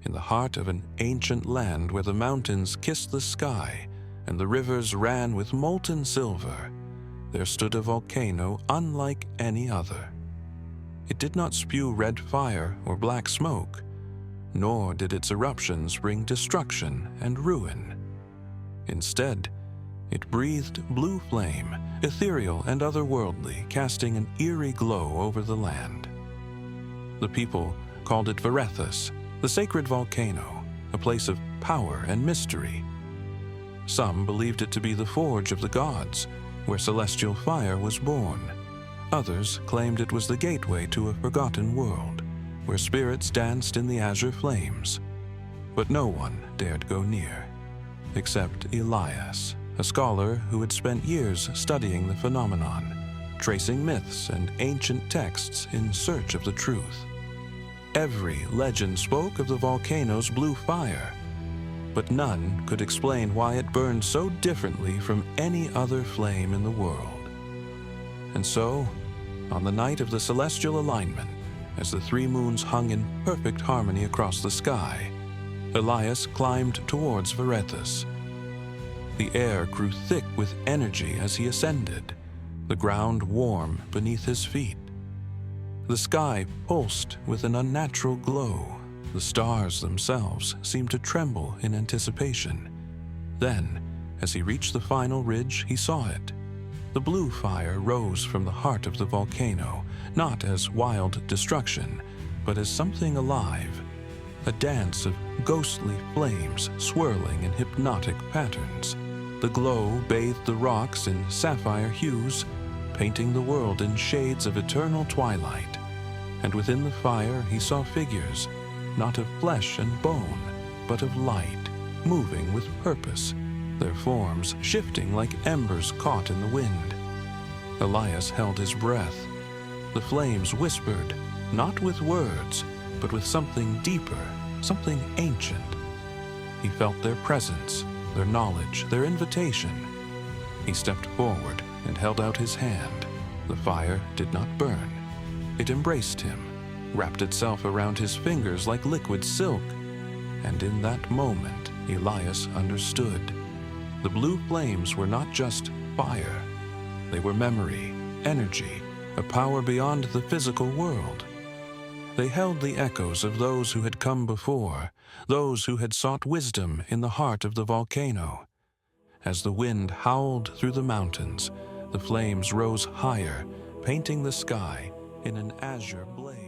in the heart of an ancient land where the mountains kissed the sky and the rivers ran with molten silver, there stood a volcano unlike any other. It did not spew red fire or black smoke, nor did its eruptions bring destruction and ruin. Instead, it breathed blue flame, ethereal and otherworldly, casting an eerie glow over the land. The people called it Varethus, the sacred volcano, a place of power and mystery. Some believed it to be the forge of the gods, where celestial fire was born. Others claimed it was the gateway to a forgotten world, where spirits danced in the azure flames. But no one dared go near, except Elias, a scholar who had spent years studying the phenomenon, tracing myths and ancient texts in search of the truth. Every legend spoke of the volcano's blue fire, but none could explain why it burned so differently from any other flame in the world. And so, on the night of the celestial alignment, as the three moons hung in perfect harmony across the sky, Elias climbed towards Varethus. The air grew thick with energy as he ascended, the ground warm beneath his feet. The sky pulsed with an unnatural glow. The stars themselves seemed to tremble in anticipation. Then, as he reached the final ridge, he saw it. The blue fire rose from the heart of the volcano, not as wild destruction, but as something alive, a dance of ghostly flames swirling in hypnotic patterns. The glow bathed the rocks in sapphire hues, painting the world in shades of eternal twilight. And within the fire he saw figures, not of flesh and bone, but of light, moving with purpose, their forms shifting like embers caught in the wind. Elias held his breath. The flames whispered, not with words, but with something deeper, something ancient. He felt their presence, their knowledge, their invitation. He stepped forward and held out his hand. The fire did not burn. It embraced him, wrapped itself around his fingers like liquid silk. And in that moment, Elias understood. The blue flames were not just fire. They were memory, energy, a power beyond the physical world. They held the echoes of those who had come before, those who had sought wisdom in the heart of the volcano. As the wind howled through the mountains, the flames rose higher, painting the sky in an azure blaze.